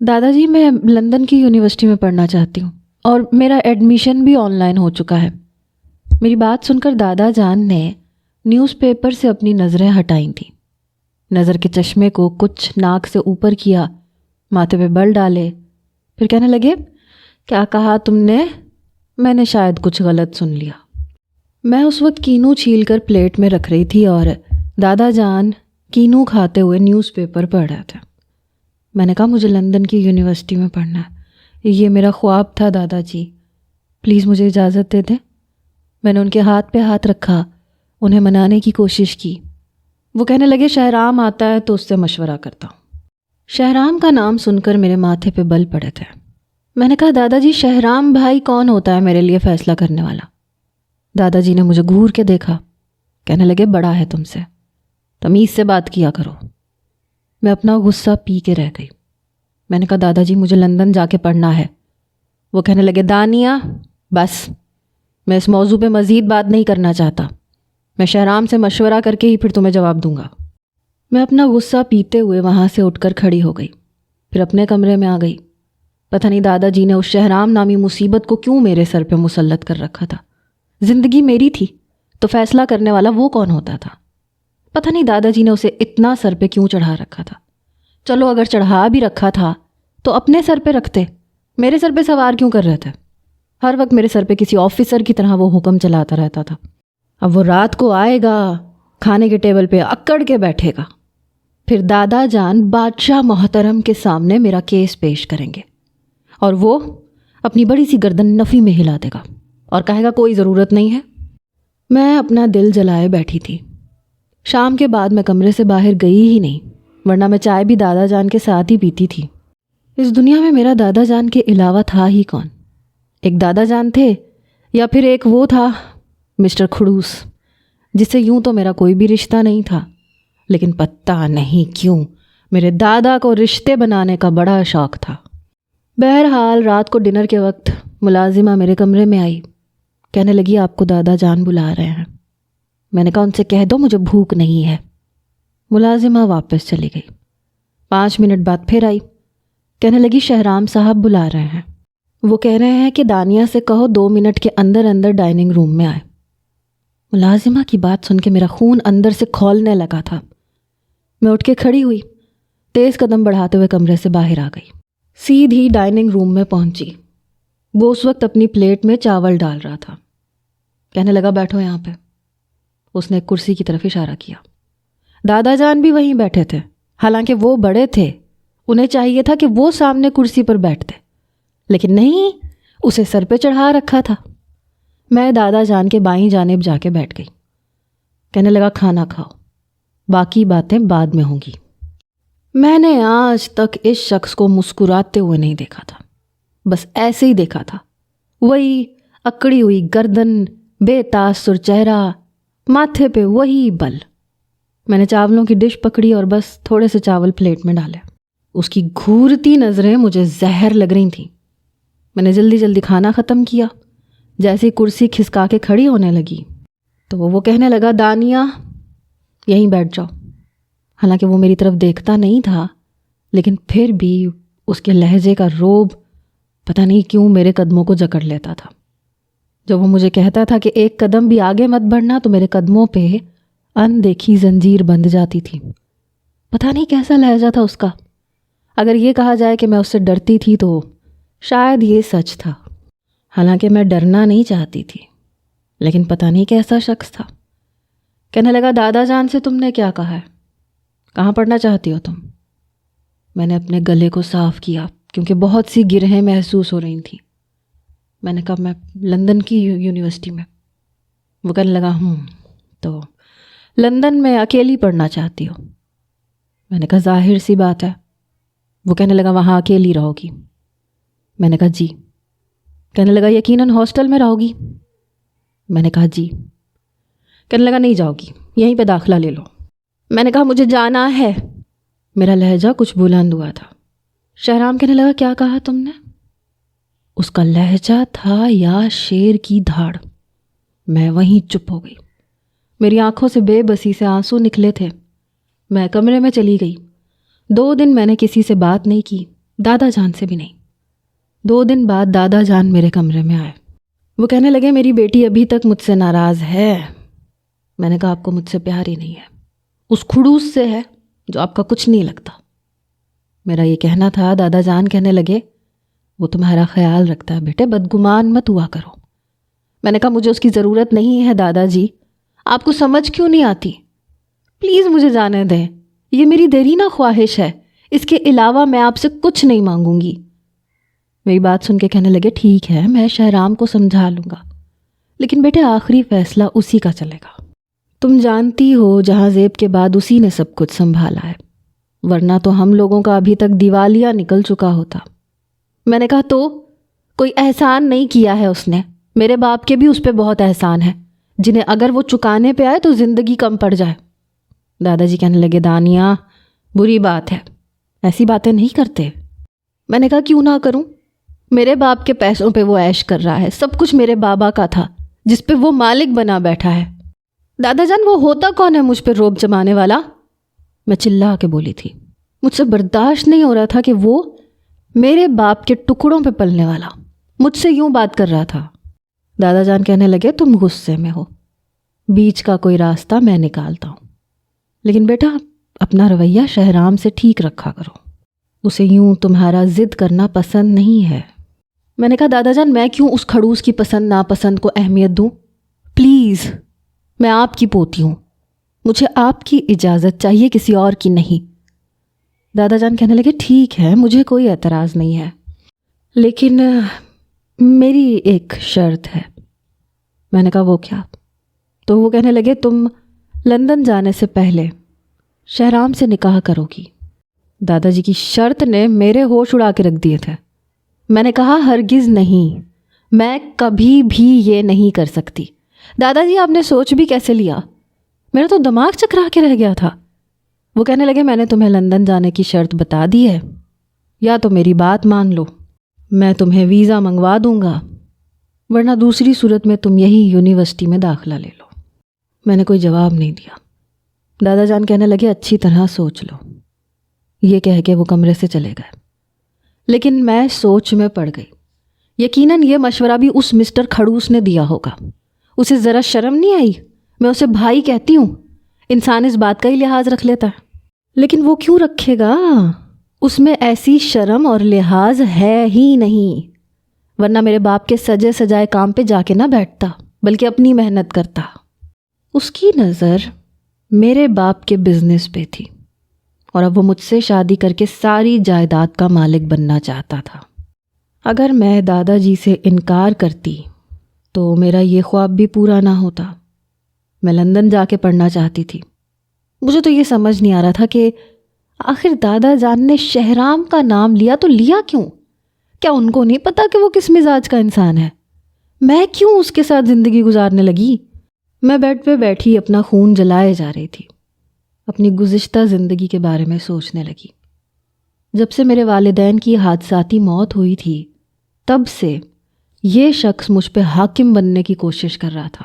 دادا جی میں لندن کی یونیورسٹی میں پڑھنا چاہتی ہوں اور میرا ایڈمیشن بھی آن لائن ہو چکا ہے۔ میری بات سن کر دادا جان نے نیوز پیپر سے اپنی نظریں ہٹائیں تھیں۔ نظر کے چشمے کو کچھ ناک سے اوپر کیا، ماتھے پہ بل ڈالے، پھر کہنے لگے، کیا کہا تم نے؟ میں نے شاید کچھ غلط سن لیا۔ میں اس وقت کینو چھیل کر پلیٹ میں رکھ رہی تھی اور دادا جان کینو کھاتے ہوئے نیوز پیپر پڑھ رہے تھے۔ میں نے کہا مجھے لندن کی یونیورسٹی میں پڑھنا ہے، یہ میرا خواب تھا دادا جی، پلیز مجھے اجازت دے دیں۔ میں نے ان کے ہاتھ پہ ہاتھ رکھا، انہیں منانے کی کوشش کی۔ وہ کہنے لگے شہرام آتا ہے تو اس سے مشورہ کرتا ہوں۔ شہرام کا نام سن کر میرے ماتھے پہ بل پڑے تھے۔ میں نے کہا دادا جی شہرام بھائی کون ہوتا ہے میرے لیے فیصلہ کرنے والا؟ دادا جی نے مجھے گھور کے دیکھا، کہنے لگے بڑا ہے تم سے، تمیز سے بات کیا کرو۔ میں اپنا غصہ پی کے رہ گئی۔ میں نے کہا دادا جی مجھے لندن جا کے پڑھنا ہے۔ وہ کہنے لگے دانیہ بس، میں اس موضوع پہ مزید بات نہیں کرنا چاہتا، میں شہرام سے مشورہ کر کے ہی پھر تمہیں جواب دوں گا۔ میں اپنا غصہ پیتے ہوئے وہاں سے اٹھ کر کھڑی ہو گئی، پھر اپنے کمرے میں آ گئی۔ پتہ نہیں دادا جی نے اس شہرام نامی مصیبت کو کیوں میرے سر پہ مسلط کر رکھا تھا۔ زندگی میری تھی تو فیصلہ کرنے والا وہ کون ہوتا تھا؟ پتہ نہیں دادا جی نے اسے اتنا سر پہ کیوں چڑھا رکھا تھا۔ چلو اگر چڑھا بھی رکھا تھا تو اپنے سر پہ رکھتے، میرے سر پہ سوار کیوں کر رہے تھے؟ ہر وقت میرے سر پہ کسی آفیسر کی طرح وہ حکم چلاتا رہتا تھا۔ اب وہ رات کو آئے گا، کھانے کے ٹیبل پہ اکڑ کے بیٹھے گا، پھر دادا جان بادشاہ محترم کے سامنے میرا کیس پیش کریں گے اور وہ اپنی بڑی سی گردن نفی میں ہلا دے گا اور کہے گا کوئی ضرورت نہیں ہے۔ میں اپنا دل جلائے بیٹھی تھی۔ شام کے بعد میں کمرے سے باہر گئی ہی نہیں، ورنہ میں چائے بھی دادا جان کے ساتھ ہی پیتی تھی۔ اس دنیا میں میرا دادا جان کے علاوہ تھا ہی کون؟ ایک دادا جان تھے یا پھر ایک وہ تھا مسٹر کھڑوس، جس سے یوں تو میرا کوئی بھی رشتہ نہیں تھا، لیکن پتہ نہیں کیوں میرے دادا کو رشتے بنانے کا بڑا شوق تھا۔ بہرحال رات کو ڈنر کے وقت ملازمہ میرے کمرے میں آئی، کہنے لگی آپ کو دادا جان بلا رہے ہیں۔ میں نے کہا ان سے کہہ دو مجھے بھوک نہیں ہے۔ ملازمہ واپس چلی گئی۔ 5 منٹ بعد پھر آئی، کہنے لگی شہرام صاحب بلا رہے ہیں، وہ کہہ رہے ہیں کہ دانیہ سے کہو 2 منٹ کے اندر اندر ڈائننگ روم میں آئے۔ ملازمہ کی بات سن کے میرا خون اندر سے کھولنے لگا تھا۔ میں اٹھ کے کھڑی ہوئی، تیز قدم بڑھاتے ہوئے کمرے سے باہر آ گئی، سیدھی ڈائننگ روم میں پہنچی۔ وہ اس وقت اپنی پلیٹ میں چاول ڈال رہا تھا۔ کہنے لگا بیٹھو یہاں پہ۔ اس نے ایک کرسی کی طرف اشارہ کیا۔ دادا جان بھی وہیں بیٹھے تھے، حالانکہ وہ بڑے تھے، انہیں چاہیے تھا کہ وہ سامنے کرسی پر بیٹھتے، لیکن نہیں، اسے سر پہ چڑھا رکھا تھا۔ میں دادا جان کے بائیں جانب جا کے بیٹھ گئی۔ کہنے لگا کھانا کھاؤ، باقی باتیں بعد میں ہوں گی۔ میں نے آج تک اس شخص کو مسکراتے ہوئے نہیں دیکھا تھا، بس ایسے ہی دیکھا تھا، وہی اکڑی ہوئی گردن، بے تاثر چہرہ، ماتھے پہ وہی بل۔ میں نے چاولوں کی ڈش پکڑی اور بس تھوڑے سے چاول پلیٹ میں ڈالے۔ اس کی گھورتی نظریں مجھے زہر لگ رہی تھیں۔ میں نے جلدی جلدی کھانا ختم کیا۔ جیسے کرسی کھسکا کے کھڑی ہونے لگی تو وہ کہنے لگا دانیہ یہیں بیٹھ جاؤ۔ حالانکہ وہ میری طرف دیکھتا نہیں تھا، لیکن پھر بھی اس کے لہجے کا روب پتہ نہیں کیوں میرے قدموں کو جکڑ لیتا تھا۔ جب وہ مجھے کہتا تھا کہ ایک قدم بھی آگے مت بڑھنا تو میرے قدموں پہ اندیکھی زنجیر بندھ جاتی تھی۔ پتہ نہیں کیسا لہجہ تھا اس کا۔ اگر یہ کہا جائے کہ میں اس سے ڈرتی تھی تو شاید یہ سچ تھا۔ حالانکہ میں ڈرنا نہیں چاہتی تھی، لیکن پتہ نہیں کیسا شخص تھا۔ کہنے لگا دادا جان سے تم نے کیا کہا ہے؟ کہاں پڑھنا چاہتی ہو تم؟ میں نے اپنے گلے کو صاف کیا کیونکہ بہت سی گرہیں محسوس ہو رہی تھیں۔ میں نے کہا میں لندن کی یونیورسٹی میں۔ وہ کہنے لگا تو لندن میں اکیلی پڑھنا چاہتی ہو؟ میں نے کہا ظاہر سی بات ہے۔ وہ کہنے لگا وہاں اکیلی رہو گی؟ میں نے کہا جی۔ کہنے لگا یقیناً ہاسٹل میں رہو گی؟ میں نے کہا جی۔ کہنے لگا نہیں جاؤ گی، یہیں پہ داخلہ لے لو۔ میں نے کہا مجھے جانا ہے۔ میرا لہجہ کچھ بلند ہوا تھا۔ شہرام کہنے لگا کیا کہا تم نے؟ اس کا لہجہ تھا یا شیر کی دھاڑ۔ میں وہیں چپ ہو گئی۔ میری آنکھوں سے بے بسی سے آنسو نکلے تھے۔ میں کمرے میں چلی گئی۔ 2 دن میں نے کسی سے بات نہیں کی، دادا جان سے بھی نہیں۔ 2 دن بعد دادا جان میرے کمرے میں آئے۔ وہ کہنے لگے میری بیٹی ابھی تک مجھ سے ناراض ہے۔ میں نے کہا آپ کو مجھ سے پیار ہی نہیں ہے، اس کھڑوس سے ہے جو آپ کا کچھ نہیں لگتا۔ میرا یہ کہنا تھا۔ دادا جان کہنے لگے وہ تمہارا خیال رکھتا ہے بیٹے، بدگمان مت ہوا کرو۔ میں نے کہا مجھے اس کی ضرورت نہیں ہے دادا جی، آپ کو سمجھ کیوں نہیں آتی؟ پلیز مجھے جانے دیں، یہ میری دیرینہ خواہش ہے، اس کے علاوہ میں آپ سے کچھ نہیں مانگوں گی۔ میری بات سن کے کہنے لگے ٹھیک ہے، میں شہرام کو سمجھا لوں گا، لیکن بیٹے آخری فیصلہ اسی کا چلے گا۔ تم جانتی ہو جہاں زیب کے بعد اسی نے سب کچھ سنبھالا ہے، ورنہ تو ہم لوگوں کا ابھی تک دیوالیہ نکل چکا ہوتا۔ میں نے کہا تو کوئی احسان نہیں کیا ہے اس نے، میرے باپ کے بھی اس پہ بہت احسان ہے جنہیں اگر وہ چکانے پہ آئے تو زندگی کم پڑ جائے۔ دادا جی کہنے لگے دانیہ بری بات ہے، ایسی باتیں نہیں کرتے۔ میں نے کہا کیوں نہ کروں، میرے باپ کے پیسوں پہ وہ عیش کر رہا ہے، سب کچھ میرے بابا کا تھا جس پہ وہ مالک بنا بیٹھا ہے۔ دادا جان وہ ہوتا کون ہے مجھ پہ روب جمانے والا؟ میں چلا کے بولی تھی۔ مجھ سے برداشت نہیں ہو رہا تھا کہ وہ میرے باپ کے ٹکڑوں پہ پلنے والا مجھ سے یوں بات کر رہا تھا۔ دادا جان کہنے لگے تم غصے میں ہو، بیچ کا کوئی راستہ میں نکالتا ہوں، لیکن بیٹا اپنا رویہ شہرام سے ٹھیک رکھا کرو، اسے یوں تمہارا ضد کرنا پسند نہیں ہے۔ میں نے کہا دادا جان میں کیوں اس کھڑوس کی پسند ناپسند کو اہمیت دوں؟ پلیز، میں آپ کی پوتی ہوں، مجھے آپ کی اجازت چاہیے، کسی اور کی نہیں۔ دادا جان کہنے لگے ٹھیک ہے، مجھے کوئی اعتراض نہیں ہے، لیکن میری ایک شرط ہے۔ میں نے کہا وہ کیا؟ تو وہ کہنے لگے تم لندن جانے سے پہلے شہرام سے نکاح کرو گی۔ دادا جی کی شرط نے میرے ہوش اڑا کے رکھ دیے تھے۔ میں نے کہا ہرگز نہیں، میں کبھی بھی یہ نہیں کر سکتی۔ دادا جی آپ نے سوچ بھی کیسے لیا؟ میرا تو دماغ چکرا کے رہ گیا تھا۔ وہ کہنے لگے میں نے تمہیں لندن جانے کی شرط بتا دی ہے، یا تو میری بات مان لو، میں تمہیں ویزا منگوا دوں گا، ورنہ دوسری صورت میں تم یہی یونیورسٹی میں داخلہ لے لو۔ میں نے کوئی جواب نہیں دیا۔ دادا جان کہنے لگے اچھی طرح سوچ لو۔ یہ کہہ کے وہ کمرے سے چلے گئے، لیکن میں سوچ میں پڑ گئی۔ یقیناً یہ مشورہ بھی اس مسٹر کھڑوس نے دیا ہوگا۔ اسے ذرا شرم نہیں آئی؟ میں اسے بھائی کہتی ہوں، انسان اس بات کا ہی لحاظ رکھ لیتا ہے، لیکن وہ کیوں رکھے گا؟ اس میں ایسی شرم اور لحاظ ہے ہی نہیں، ورنہ میرے باپ کے سجے سجائے کام پہ جا کے نہ بیٹھتا بلکہ اپنی محنت کرتا۔ اس کی نظر میرے باپ کے بزنس پہ تھی، اور اب وہ مجھ سے شادی کر کے ساری جائیداد کا مالک بننا چاہتا تھا۔ اگر میں دادا جی سے انکار کرتی تو میرا یہ خواب بھی پورا نہ ہوتا۔ میں لندن جا کے پڑھنا چاہتی تھی۔ مجھے تو یہ سمجھ نہیں آ رہا تھا کہ آخر دادا جان نے شہرام کا نام لیا تو لیا کیوں؟ کیا ان کو نہیں پتا کہ وہ کس مزاج کا انسان ہے؟ میں کیوں اس کے ساتھ زندگی گزارنے لگی؟ میں بیڈ پہ بیٹھی اپنا خون جلائے جا رہی تھی، اپنی گزشتہ زندگی کے بارے میں سوچنے لگی۔ جب سے میرے والدین کی حادثاتی موت ہوئی تھی، تب سے یہ شخص مجھ پہ حاکم بننے کی کوشش کر رہا تھا۔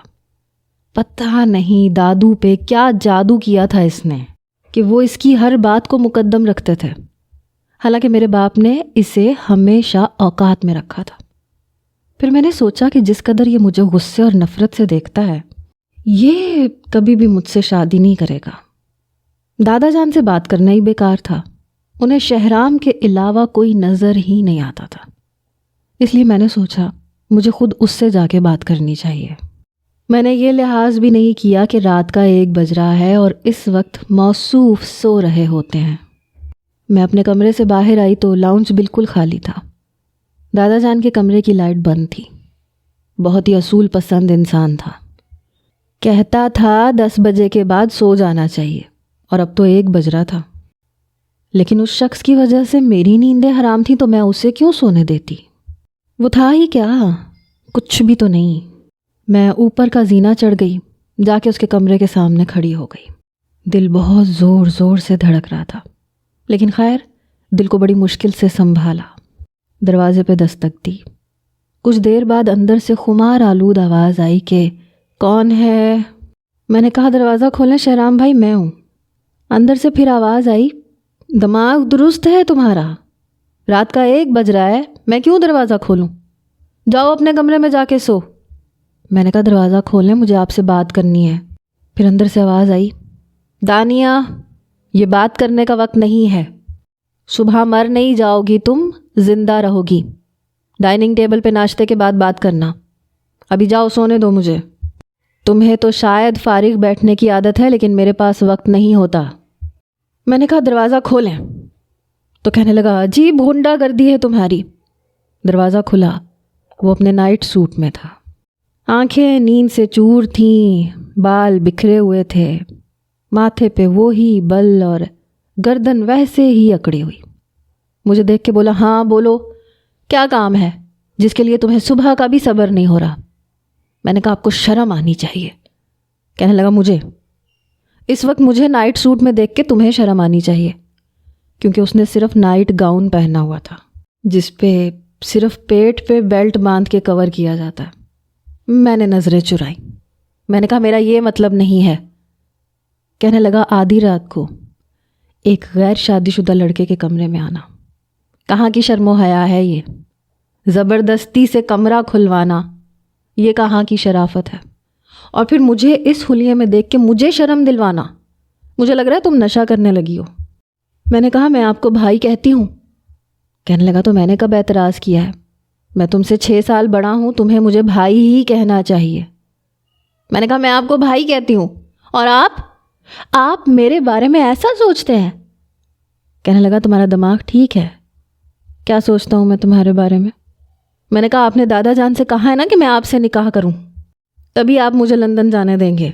پتہ نہیں دادو پہ کیا جادو کیا تھا اس نے کہ وہ اس کی ہر بات کو مقدم رکھتے تھے، حالانکہ میرے باپ نے اسے ہمیشہ اوقات میں رکھا تھا۔ پھر میں نے سوچا کہ جس قدر یہ مجھے غصے اور نفرت سے دیکھتا ہے، یہ کبھی بھی مجھ سے شادی نہیں کرے گا۔ دادا جان سے بات کرنا ہی بیکار تھا، انہیں شہرام کے علاوہ کوئی نظر ہی نہیں آتا تھا۔ اس لیے میں نے سوچا مجھے خود اس سے جا کے بات کرنی چاہیے۔ میں نے یہ لحاظ بھی نہیں کیا کہ رات کا 1 بج رہا ہے اور اس وقت موصوف سو رہے ہوتے ہیں۔ میں اپنے کمرے سے باہر آئی تو لاؤنج بالکل خالی تھا۔ دادا جان کے کمرے کی لائٹ بند تھی۔ بہت ہی اصول پسند انسان تھا، کہتا تھا 10 بجے کے بعد سو جانا چاہیے، اور اب تو 1 بج رہا تھا۔ لیکن اس شخص کی وجہ سے میری نیندیں حرام تھیں تو میں اسے کیوں سونے دیتی؟ وہ تھا ہی کیا؟ کچھ بھی تو نہیں۔ میں اوپر کا زینہ چڑھ گئی، جا کے اس کے کمرے کے سامنے کھڑی ہو گئی۔ دل بہت زور زور سے دھڑک رہا تھا، لیکن خیر دل کو بڑی مشکل سے سنبھالا۔ دروازے پہ دستک دی۔ کچھ دیر بعد اندر سے خمار آلود آواز آئی کہ کون ہے؟ میں نے کہا دروازہ کھولیں شہرام بھائی، میں ہوں۔ اندر سے پھر آواز آئی دماغ درست ہے تمہارا؟ رات کا 1 بج رہا ہے، میں کیوں دروازہ کھولوں؟ جاؤ اپنے کمرے میں جا کے سو۔ میں نے کہا دروازہ کھولیں، مجھے آپ سے بات کرنی ہے۔ پھر اندر سے آواز آئی، دانیہ یہ بات کرنے کا وقت نہیں ہے، صبح مر نہیں جاؤ گی، تم زندہ رہو گی۔ ڈائننگ ٹیبل پہ ناشتے کے بعد بات کرنا، ابھی جاؤ سونے دو مجھے۔ تمہیں تو شاید فارغ بیٹھنے کی عادت ہے لیکن میرے پاس وقت نہیں ہوتا۔ میں نے کہا دروازہ کھولیں، تو کہنے لگا عجیب غنڈہ گردی ہے تمہاری۔ دروازہ کھلا، وہ اپنے نائٹ سوٹ میں تھا، آنکھیں نیند سے چور تھیں، بال بکھرے ہوئے تھے، ماتھے پہ وہی بل اور گردن ویسے ہی اکڑی ہوئی۔ مجھے دیکھ کے بولا، ہاں بولو کیا کام ہے جس کے لیے تمہیں صبح کا بھی صبر نہیں ہو رہا؟ میں نے کہا آپ کو شرم آنی چاہیے۔ کہنے لگا مجھے اس وقت مجھے نائٹ سوٹ میں دیکھ کے تمہیں شرم آنی چاہیے، کیونکہ اس نے صرف نائٹ گاؤن پہنا ہوا تھا جس پہ صرف پیٹ پہ بیلٹ باندھ کے کور کیا جاتا ہے۔ میں نے نظریں چرائی، میں نے کہا میرا یہ مطلب نہیں ہے۔ کہنے لگا آدھی رات کو ایک غیر شادی شدہ لڑکے کے کمرے میں آنا کہاں کی شرم و حیا ہے؟ یہ زبردستی سے کمرہ کھلوانا یہ کہاں کی شرافت ہے؟ اور پھر مجھے اس حلیے میں دیکھ کے مجھے شرم دلوانا، مجھے لگ رہا ہے تم نشہ کرنے لگی ہو۔ میں نے کہا میں آپ کو بھائی کہتی ہوں۔ کہنے لگا تو میں نے کب اعتراض کیا ہے؟ میں تم سے 6 سال بڑا ہوں، تمہیں مجھے بھائی ہی کہنا چاہیے۔ میں نے کہا میں آپ کو بھائی کہتی ہوں، اور آپ میرے بارے میں ایسا سوچتے ہیں؟ کہنے لگا تمہارا دماغ ٹھیک ہے؟ کیا سوچتا ہوں میں تمہارے بارے میں؟ میں نے کہا آپ نے دادا جان سے کہا ہے نا کہ میں آپ سے نکاح کروں، تبھی آپ مجھے لندن جانے دیں گے۔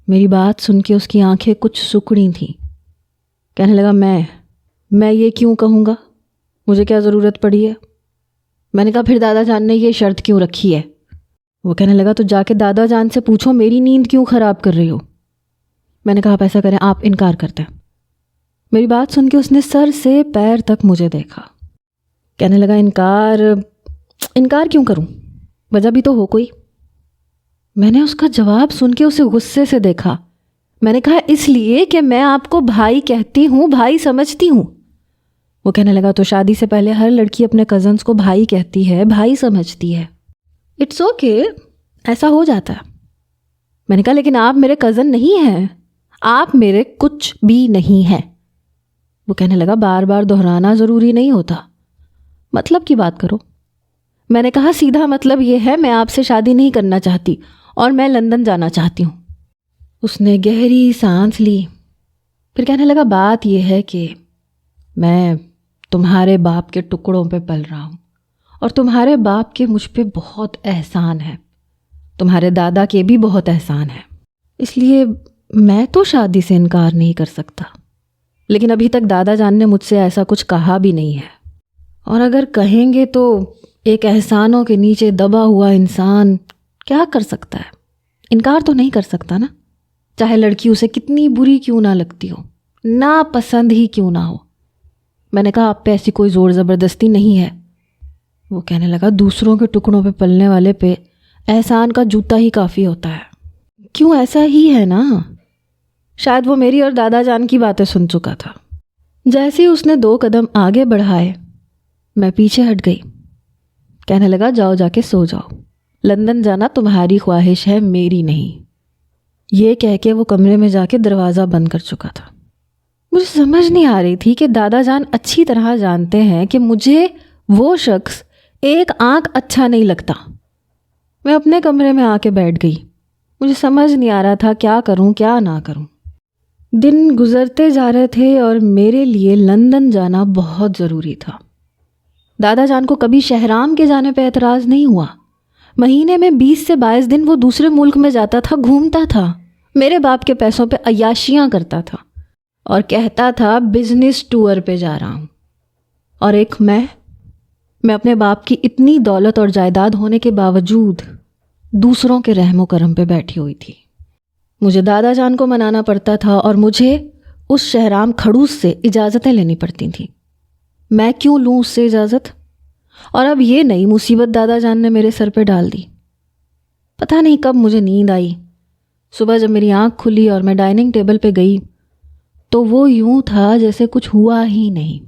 میری بات سن کے اس کی آنکھیں کچھ سکڑی تھیں۔ کہنے لگا میں یہ کیوں کہوں گا؟ مجھے کیا ضرورت پڑی ہے؟ میں نے کہا پھر دادا جان نے یہ شرط کیوں رکھی ہے؟ وہ کہنے لگا تو جا کے دادا جان سے پوچھو میری نیند کیوں خراب کر رہی ہو۔ میں نے کہا آپ ایسا کریں، آپ انکار کرتے ہیں۔ میری بات سن کے اس نے سر سے پیر تک مجھے دیکھا۔ کہنے لگا انکار کیوں کروں؟ وجہ بھی تو ہو کوئی۔ میں نے اس کا جواب سن کے اسے غصے سے دیکھا۔ میں نے کہا اس لیے کہ میں آپ کو بھائی کہتی ہوں، بھائی سمجھتی ہوں۔ وہ کہنے لگا تو شادی سے پہلے ہر لڑکی اپنے کزنس کو بھائی کہتی ہے، بھائی سمجھتی ہے۔ اٹس اوکے، ایسا ہو جاتا ہے۔ میں نے کہا لیکن آپ میرے کزن نہیں ہیں، آپ میرے کچھ بھی نہیں ہیں۔ وہ کہنے لگا بار بار دہرانا ضروری نہیں ہوتا، مطلب کی بات کرو۔ میں نے کہا سیدھا مطلب یہ ہے میں آپ سے شادی نہیں کرنا چاہتی اور میں لندن جانا چاہتی ہوں۔ اس نے گہری سانس لی، پھر کہنے لگا بات یہ ہے کہ میں تمہارے باپ کے ٹکڑوں پہ پل رہا ہوں اور تمہارے باپ کے مجھ پہ بہت احسان ہے، تمہارے دادا کے بھی بہت احسان ہے، اس لیے میں تو شادی سے انکار نہیں کر سکتا، لیکن ابھی تک دادا جان نے مجھ سے ایسا کچھ کہا بھی نہیں ہے، اور اگر کہیں گے تو ایک احسانوں کے نیچے دبا ہوا انسان کیا کر سکتا ہے؟ انکار تو نہیں کر سکتا نا، چاہے لڑکی اسے کتنی بری کیوں نہ لگتی ہو، ناپسند ہی کیوں نہ ہو۔ میں نے کہا آپ پہ ایسی کوئی زور زبردستی نہیں ہے۔ وہ کہنے لگا دوسروں کے ٹکڑوں پہ پلنے والے پہ احسان کا جوتا ہی کافی ہوتا ہے۔ کیوں ایسا ہی ہے نا؟ شاید وہ میری اور دادا جان کی باتیں سن چکا تھا۔ جیسے اس نے 2 قدم آگے بڑھائے میں پیچھے ہٹ گئی۔ کہنے لگا جاؤ جا کے سو جاؤ، لندن جانا تمہاری خواہش ہے، میری نہیں۔ یہ کہہ کے وہ کمرے میں جا کے دروازہ بند کر چکا تھا۔ مجھے سمجھ نہیں آ رہی تھی کہ دادا جان اچھی طرح جانتے ہیں کہ مجھے وہ شخص ایک آنکھ اچھا نہیں لگتا۔ میں اپنے کمرے میں آ کے بیٹھ گئی، مجھے سمجھ نہیں آ رہا تھا کیا کروں کیا نہ کروں۔ دن گزرتے جا رہے تھے اور میرے لیے لندن جانا بہت ضروری تھا۔ دادا جان کو کبھی شہرام کے جانے پہ اعتراض نہیں ہوا، مہینے میں 20 سے 22 دن وہ دوسرے ملک میں جاتا تھا، گھومتا تھا، میرے باپ کے پیسوں پہ عیاشیاں کرتا تھا اور کہتا تھا بزنس ٹور پہ جا رہا ہوں۔ اور ایک میں اپنے باپ کی اتنی دولت اور جائیداد ہونے کے باوجود دوسروں کے رحم و کرم پہ بیٹھی ہوئی تھی۔ مجھے دادا جان کو منانا پڑتا تھا اور مجھے اس شہرام کھڑوس سے اجازتیں لینی پڑتی تھیں۔ میں کیوں لوں اس سے اجازت؟ اور اب یہ نئی مصیبت دادا جان نے میرے سر پہ ڈال دی۔ پتہ نہیں کب مجھے نیند آئی۔ صبح جب میری آنکھ کھلی اور میں ڈائننگ ٹیبل پہ گئی تو وہ یوں تھا جیسے کچھ ہوا ہی نہیں۔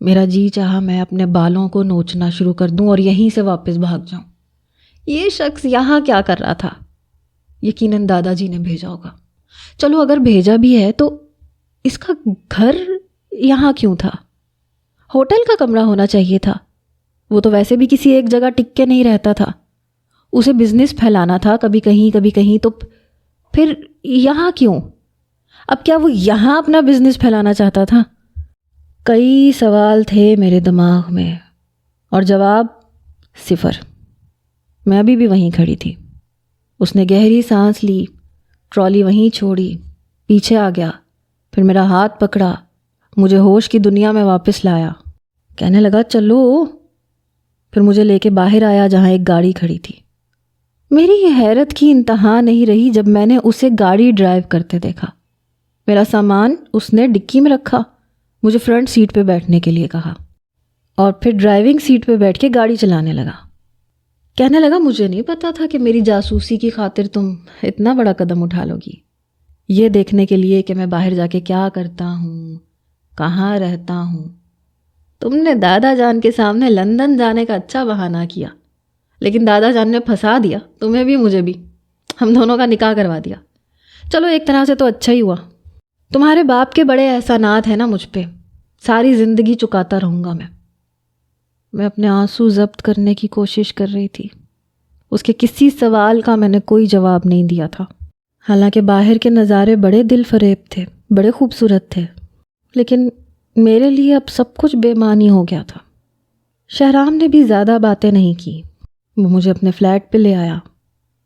میرا جی چاہا میں اپنے بالوں کو نوچنا شروع کر دوں اور یہیں سے واپس بھاگ جاؤں۔ یہ شخص یہاں کیا کر رہا تھا؟ یقیناً دادا جی نے بھیجا ہوگا۔ چلو اگر بھیجا بھی ہے تو اس کا گھر یہاں کیوں تھا؟ ہوٹل کا کمرہ ہونا چاہیے تھا۔ وہ تو ویسے بھی کسی ایک جگہ ٹک کے نہیں رہتا تھا، اسے بزنس پھیلانا تھا، کبھی کہیں تو پھر یہاں کیوں؟ اب کیا وہ یہاں اپنا بزنس پھیلانا چاہتا تھا؟ کئی سوال تھے میرے دماغ میں اور جواب صفر۔ میں ابھی بھی وہیں کھڑی تھی۔ اس نے گہری سانس لی، ٹرالی وہیں چھوڑی، پیچھے آ گیا، پھر میرا ہاتھ پکڑا، مجھے ہوش کی دنیا میں واپس لایا، کہنے لگا چلو، پھر مجھے لے کے باہر آیا جہاں ایک گاڑی کھڑی تھی۔ میری یہ حیرت کی انتہا نہیں رہی جب میں نے اسے گاڑی ڈرائیو کرتے دیکھا۔ میرا سامان اس نے ڈکی میں رکھا، مجھے فرنٹ سیٹ پہ بیٹھنے کے لیے کہا اور پھر ڈرائیونگ سیٹ پہ بیٹھ کے گاڑی چلانے لگا۔ کہنے لگا مجھے نہیں پتا تھا کہ میری جاسوسی کی خاطر تم اتنا بڑا قدم اٹھا لو گی، یہ دیکھنے کے لیے کہ میں باہر جا کے کیا کرتا ہوں، کہاں رہتا ہوں۔ تم نے دادا جان کے سامنے لندن جانے کا اچھا بہانہ کیا، لیکن دادا جان نے پھنسا دیا، تمہیں بھی مجھے بھی، ہم دونوں کا نکاح کروا دیا۔ چلو ایک طرح سے تو اچھا ہی ہوا، تمہارے باپ کے بڑے احسانات ہیں نا مجھ پہ، ساری زندگی چکاتا رہوں گا میں اپنے آنسو ضبط کرنے کی کوشش کر رہی تھی۔ اس کے کسی سوال کا میں نے کوئی جواب نہیں دیا تھا، حالانکہ باہر کے نظارے بڑے دل فریب تھے، بڑے خوبصورت تھے، لیکن میرے لیے اب سب کچھ بے معنی ہو گیا تھا۔ شہرام نے بھی زیادہ باتیں نہیں کی، وہ مجھے اپنے فلیٹ پہ لے آیا،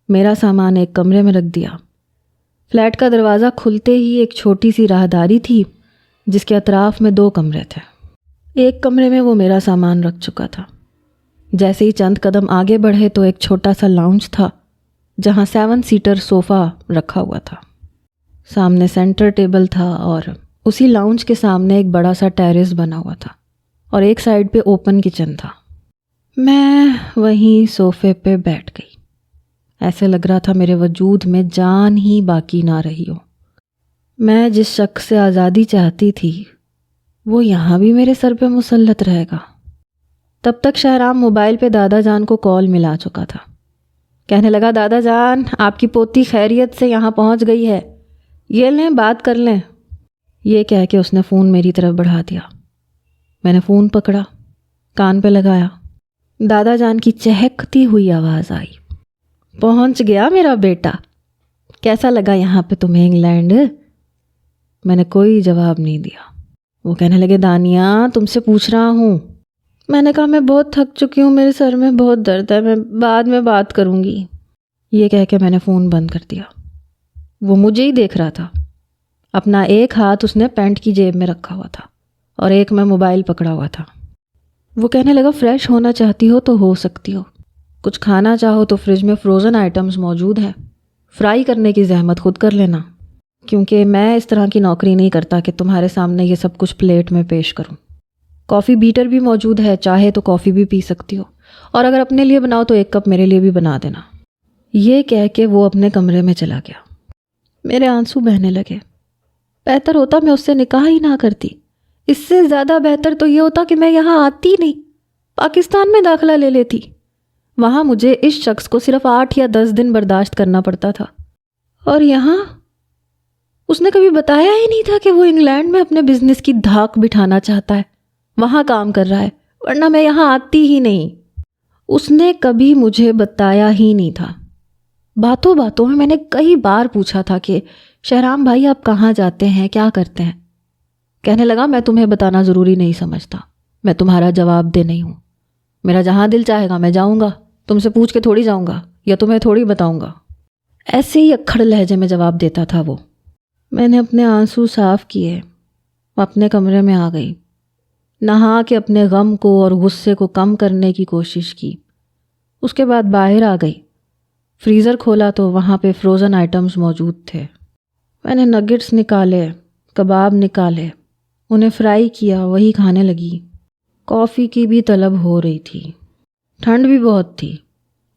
میرا سامان ایک کمرے میں رکھ دیا۔ فلیٹ کا دروازہ کھلتے ہی ایک چھوٹی سی راہداری تھی جس کے اطراف میں 2 کمرے تھے۔ ایک کمرے میں وہ میرا سامان رکھ چکا تھا۔ جیسے ہی چند قدم آگے بڑھے تو ایک چھوٹا سا لاؤنج تھا جہاں 7 سیٹر صوفہ رکھا ہوا تھا، سامنے سینٹر ٹیبل تھا اور اسی لاؤنج کے سامنے ایک بڑا سا ٹیرس بنا ہوا تھا اور ایک سائڈ پہ اوپن کچن تھا۔ میں وہیں صوفے پہ بیٹھ گئی، ایسے لگ رہا تھا میرے وجود میں جان ہی باقی نہ رہی ہو۔ میں جس شخص سے آزادی چاہتی تھی وہ یہاں بھی میرے سر پہ مسلط رہے گا۔ تب تک شہرام موبائل پہ دادا جان کو کال ملا چکا تھا۔ کہنے لگا دادا جان آپ کی پوتی خیریت سے یہاں پہنچ گئی ہے، یہ لیں بات کر لیں۔ یہ کہہ کے اس نے فون میری طرف بڑھا دیا۔ میں نے فون پکڑا، کان پہ لگایا، دادا جان کی چہکتی ہوئی آواز آئی، پہنچ گیا میرا بیٹا، کیسا لگا یہاں پہ تمہیں انگلینڈ؟ میں نے کوئی جواب نہیں دیا۔ وہ کہنے لگے دانیہ تم سے پوچھ رہا ہوں۔ میں نے کہا میں بہت تھک چکی ہوں، میرے سر میں بہت درد ہے، میں بعد میں بات کروں گی۔ یہ کہہ کے میں نے فون بند کر دیا۔ وہ مجھے ہی دیکھ رہا تھا، اپنا ایک ہاتھ اس نے پینٹ کی جیب میں رکھا ہوا تھا اور ایک میں موبائل پکڑا ہوا تھا۔ وہ کہنے لگا فریش ہونا چاہتی ہو تو ہو سکتی ہو، کچھ کھانا چاہو تو فریج میں فروزن آئٹمز موجود ہیں، فرائی کرنے کی زحمت خود کر لینا، کیونکہ میں اس طرح کی نوکری نہیں کرتا کہ تمہارے سامنے یہ سب کچھ پلیٹ میں پیش کروں۔ کافی بیٹر بھی موجود ہے، چاہے تو کافی بھی پی سکتی ہو، اور اگر اپنے لیے بناؤ تو 1 کپ میرے لیے بھی بنا دینا۔ یہ کہہ کے وہ اپنے کمرے میں چلا گیا۔ میرے آنسو بہنے لگے۔ بہتر ہوتا میں اس سے نکاح ہی نہ کرتی، اس سے زیادہ بہتر تو یہ ہوتا کہ میں یہاں آتی نہیں، پاکستان میں داخلہ لے لیتی۔ وہاں مجھے اس شخص کو صرف 8 یا 10 دن برداشت کرنا پڑتا تھا، اور یہاں اس نے کبھی بتایا ہی نہیں تھا کہ وہ انگلینڈ میں اپنے بزنس کی دھاک بٹھانا چاہتا ہے، وہاں کام کر رہا ہے، ورنہ میں یہاں آتی ہی نہیں۔ اس نے کبھی مجھے بتایا ہی نہیں تھا۔ باتوں باتوں میں نے کئی بار پوچھا تھا کہ شہرام بھائی آپ کہاں جاتے ہیں، کیا کرتے ہیں؟ کہنے لگا میں تمہیں بتانا ضروری نہیں سمجھتا، میں تمہارا جواب دہ نہیں ہوں، میرا جہاں دل چاہے گا میں جاؤں گا، تم سے پوچھ کے تھوڑی جاؤں گا یا تمہیں تھوڑی بتاؤں گا۔ ایسے ہی اکھڑ لہجے میں جواب دیتا تھا وہ۔ میں نے اپنے آنسو صاف کیے، اپنے کمرے میں آ گئی، نہا کے اپنے غم کو اور غصے کو کم کرنے کی کوشش کی۔ اس کے بعد باہر آ گئی، فریزر کھولا تو وہاں پہ فروزن آئٹمز موجود تھے۔ میں نے نگٹس نکالے، کباب نکالے، انہیں فرائی کیا، وہی کھانے لگی۔ کافی کی بھی طلب ہو رہی تھی، ٹھنڈ بھی بہت تھی،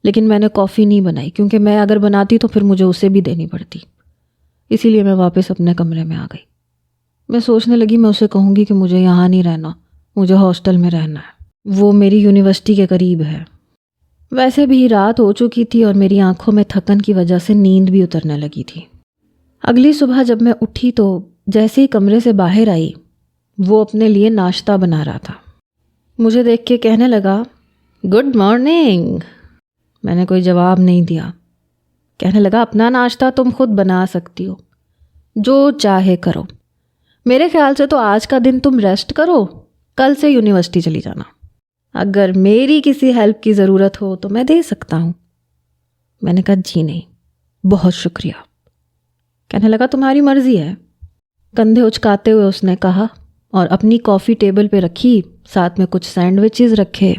لیکن میں نے کافی نہیں بنائی کیونکہ میں اگر بناتی تو پھر مجھے اسے بھی دینی پڑتی، اسی لیے میں واپس اپنے کمرے میں آ گئی۔ میں سوچنے لگی میں اسے کہوں گی کہ مجھے یہاں نہیں رہنا، مجھے ہاسٹل میں رہنا ہے، وہ میری یونیورسٹی کے قریب ہے۔ ویسے بھی رات ہو چکی تھی اور میری آنکھوں میں تھکن کی وجہ سے نیند بھی اترنے لگی تھی۔ اگلی صبح جب میں اٹھی تو جیسے ہی کمرے سے باہر آئی وہ اپنے لیے ناشتہ بنا رہا تھا۔ مجھے دیکھ کے کہنے لگا گڈ مارننگ۔ میں نے کوئی جواب نہیں دیا۔ کہنے لگا اپنا ناشتہ تم خود بنا سکتی ہو، جو چاہے کرو، میرے خیال سے تو آج کا دن تم ریسٹ کرو، کل سے یونیورسٹی چلی جانا، اگر میری کسی ہیلپ کی ضرورت ہو تو میں دے سکتا ہوں۔ میں نے کہا جی نہیں، بہت شکریہ۔ کہنے لگا تمہاری مرضی ہے۔ کندھے اچکاتے ہوئے اس نے کہا اور اپنی کافی ٹیبل پہ رکھی، ساتھ میں کچھ سینڈوچز رکھے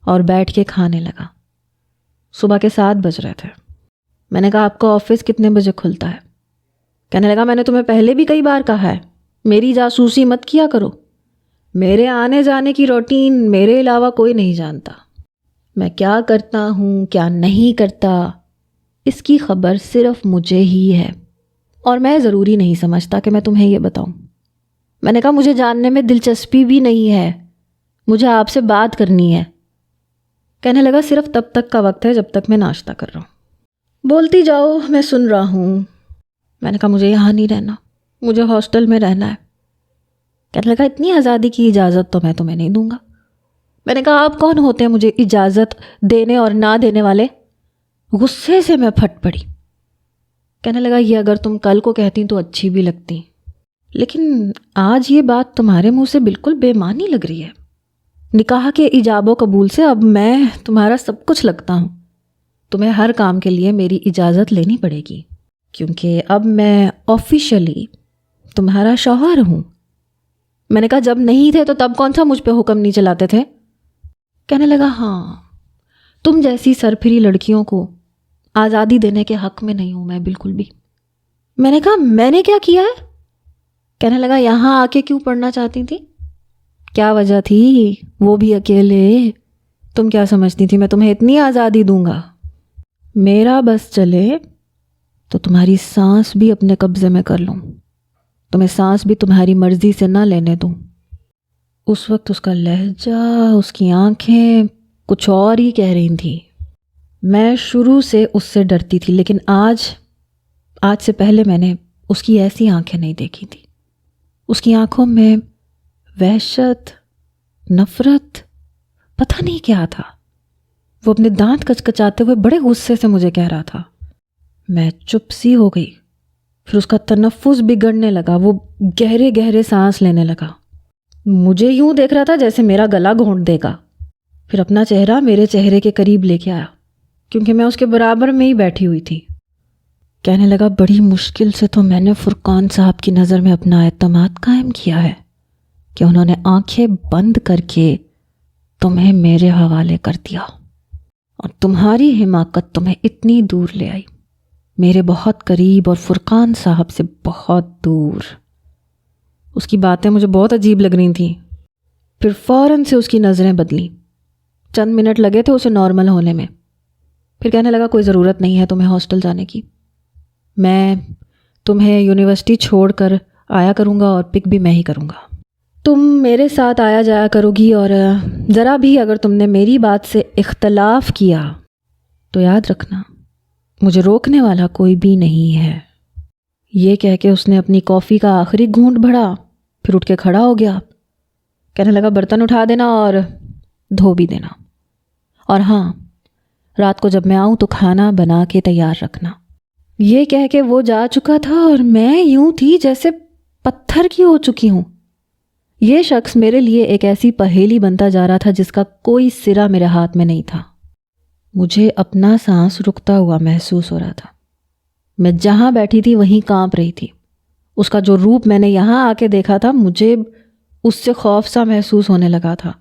اور بیٹھ کے کھانے لگا۔ صبح کے 7 بج رہے تھے۔ میں نے کہا آپ کا آفس کتنے بجے کھلتا ہے؟ کہنے لگا میں نے تمہیں پہلے بھی کئی بار کہا ہے میری جاسوسی مت کیا کرو، میرے آنے جانے کی روٹین میرے علاوہ کوئی نہیں جانتا، میں کیا کرتا ہوں کیا نہیں کرتا اس کی خبر صرف مجھے ہی ہے، اور میں ضروری نہیں سمجھتا کہ میں تمہیں یہ بتاؤں۔ میں نے کہا مجھے جاننے میں دلچسپی بھی نہیں ہے، مجھے آپ سے بات کرنی ہے۔ کہنے لگا صرف تب تک کا وقت ہے جب تک میں ناشتہ کر رہا ہوں، بولتی جاؤ میں سن رہا ہوں۔ میں نے کہا مجھے یہاں نہیں رہنا، مجھے ہاسٹل میں رہنا ہے۔ کہنے لگا اتنی آزادی کی اجازت تو میں تمہیں نہیں دوں گا۔ میں نے کہا آپ کون ہوتے ہیں مجھے اجازت دینے اور نہ دینے والے؟ غصے سے میں پھٹ پڑی۔ کہنے لگا یہ اگر تم کل کو کہتی تو اچھی بھی لگتی، لیکن آج یہ بات تمہارے منہ سے بالکل بے معنی لگ رہی ہے۔ نکاح کے ایجاب و قبول سے اب میں تمہارا سب کچھ لگتا ہوں، تمہیں ہر کام کے لیے میری اجازت لینی پڑے گی، کیونکہ اب میں آفیشلی تمہارا شوہر ہوں۔ میں نے کہا جب نہیں تھے تو تب کون سا مجھ پہ حکم نہیں چلاتے تھے؟ کہنے لگا ہاں، تم جیسی سرپھری لڑکیوں کو آزادی دینے کے حق میں نہیں ہوں میں بالکل بھی۔ میں نے کہا میں نے کیا کیا ہے؟ کہنے لگا یہاں آ کے کیوں پڑھنا چاہتی تھی؟ کیا وجہ تھی؟ وہ بھی اکیلے؟ تم کیا سمجھتی تھی میں تمہیں اتنی آزادی دوں گا؟ میرا بس چلے تو تمہاری سانس بھی اپنے قبضے میں کر لوں، تمہیں سانس بھی تمہاری مرضی سے نہ لینے دوں۔ اس وقت اس کا لہجہ، اس کی آنکھیں کچھ اور ہی کہہ رہی تھیں۔ میں شروع سے اس سے ڈرتی تھی، لیکن آج سے پہلے میں نے اس کی ایسی آنکھیں نہیں دیکھی تھی۔ اس کی آنکھوں میں وحشت، نفرت، پتہ نہیں کیا تھا۔ وہ اپنے دانت کچکچاتے ہوئے بڑے غصے سے مجھے کہہ رہا تھا۔ میں چپ سی ہو گئی۔ پھر اس کا تنفس بگڑنے لگا، وہ گہرے گہرے سانس لینے لگا، مجھے یوں دیکھ رہا تھا جیسے میرا گلا گھونٹ دے گا۔ پھر اپنا چہرہ میرے چہرے کے قریب لے کے آیا، کیونکہ میں اس کے برابر میں ہی بیٹھی ہوئی تھی۔ کہنے لگا بڑی مشکل سے تو میں نے فرقان صاحب کی نظر میں اپنا اعتماد قائم کیا ہے کہ انہوں نے آنکھیں بند کر کے تمہیں میرے حوالے کر دیا، اور تمہاری حماقت تمہیں اتنی دور لے آئی، میرے بہت قریب اور فرقان صاحب سے بہت دور۔ اس کی باتیں مجھے بہت عجیب لگ رہی تھیں۔ پھر فوراً سے اس کی نظریں بدلیں، چند منٹ لگے تھے اسے نارمل ہونے میں۔ پھر کہنے لگا کوئی ضرورت نہیں ہے تمہیں ہاسٹل جانے کی، میں تمہیں یونیورسٹی چھوڑ کر آیا کروں گا اور پک بھی میں ہی کروں گا، تم میرے ساتھ آیا جایا کرو گی، اور ذرا بھی اگر تم نے میری بات سے اختلاف کیا تو یاد رکھنا مجھے روکنے والا کوئی بھی نہیں ہے۔ یہ کہہ کے اس نے اپنی کافی کا آخری گھونٹ بھرا، پھر اٹھ کے کھڑا ہو گیا۔ کہنے لگا برتن اٹھا دینا اور دھو بھی دینا، اور ہاں رات کو جب میں آؤں تو کھانا بنا کے تیار رکھنا۔ یہ کہہ کے وہ جا چکا تھا اور میں یوں تھی جیسے پتھر کی ہو چکی ہوں۔ یہ شخص میرے لیے ایک ایسی پہیلی بنتا جا رہا تھا جس کا کوئی سرا میرے ہاتھ میں نہیں تھا۔ مجھے اپنا سانس رکتا ہوا محسوس ہو رہا تھا۔ میں جہاں بیٹھی تھی وہیں کانپ رہی تھی۔ اس کا جو روپ میں نے یہاں آ کے دیکھا تھا، مجھے اس سے خوف سا محسوس ہونے لگا تھا۔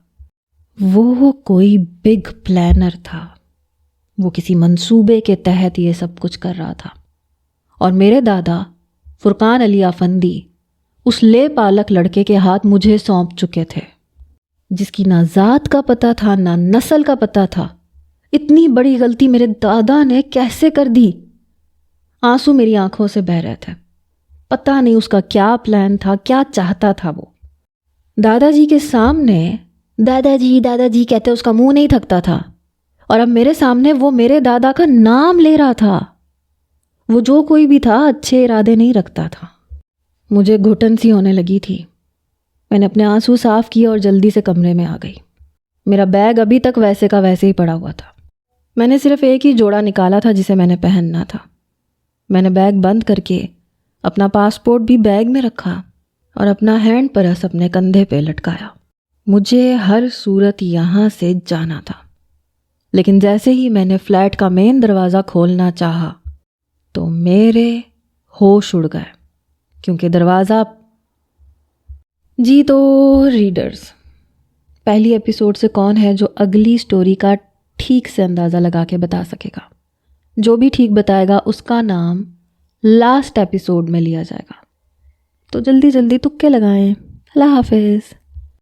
وہ کوئی بگ پلانر تھا، وہ کسی منصوبے کے تحت یہ سب کچھ کر رہا تھا، اور میرے دادا فرقان علی افندی اس لے پالک لڑکے کے ہاتھ مجھے سونپ چکے تھے، جس کی نہ ذات کا پتہ تھا نہ نسل کا پتہ تھا۔ اتنی بڑی غلطی میرے دادا نے کیسے کر دی؟ آنسو میری آنکھوں سے بہہ رہے تھے۔ پتہ نہیں اس کا کیا پلان تھا، کیا چاہتا تھا وہ۔ دادا جی کے سامنے دادا جی کہتے اس کا منہ نہیں تھکتا تھا، اور اب میرے سامنے وہ میرے دادا کا نام لے رہا تھا۔ وہ جو کوئی بھی تھا اچھے ارادے نہیں رکھتا تھا۔ مجھے گھٹن سی ہونے لگی تھی۔ میں نے اپنے آنسو صاف کیے اور جلدی سے کمرے میں آ گئی۔ میرا بیگ ابھی تک ویسے کا ویسے ہی پڑا ہوا تھا۔ میں نے صرف ایک ہی جوڑا نکالا تھا جسے میں نے پہننا تھا۔ میں نے بیگ بند کر کے اپنا پاسپورٹ بھی بیگ میں رکھا اور اپنا ہینڈ پرس اپنے کندھے پہ لٹکایا۔ مجھے ہر صورت یہاں سے جانا تھا، لیکن جیسے ہی میں نے فلیٹ کا مین دروازہ کھولنا چاہا تو میرے ہوش اڑ گئے، کیونکہ دروازہ جی تو ریڈرز، پہلی ایپیسوڈ سے کون ہے جو اگلی سٹوری کا ٹھیک سے اندازہ لگا کے بتا سکے گا؟ جو بھی ٹھیک بتائے گا اس کا نام لاسٹ ایپیسوڈ میں لیا جائے گا۔ تو جلدی تکے لگائیں۔ اللہ حافظ۔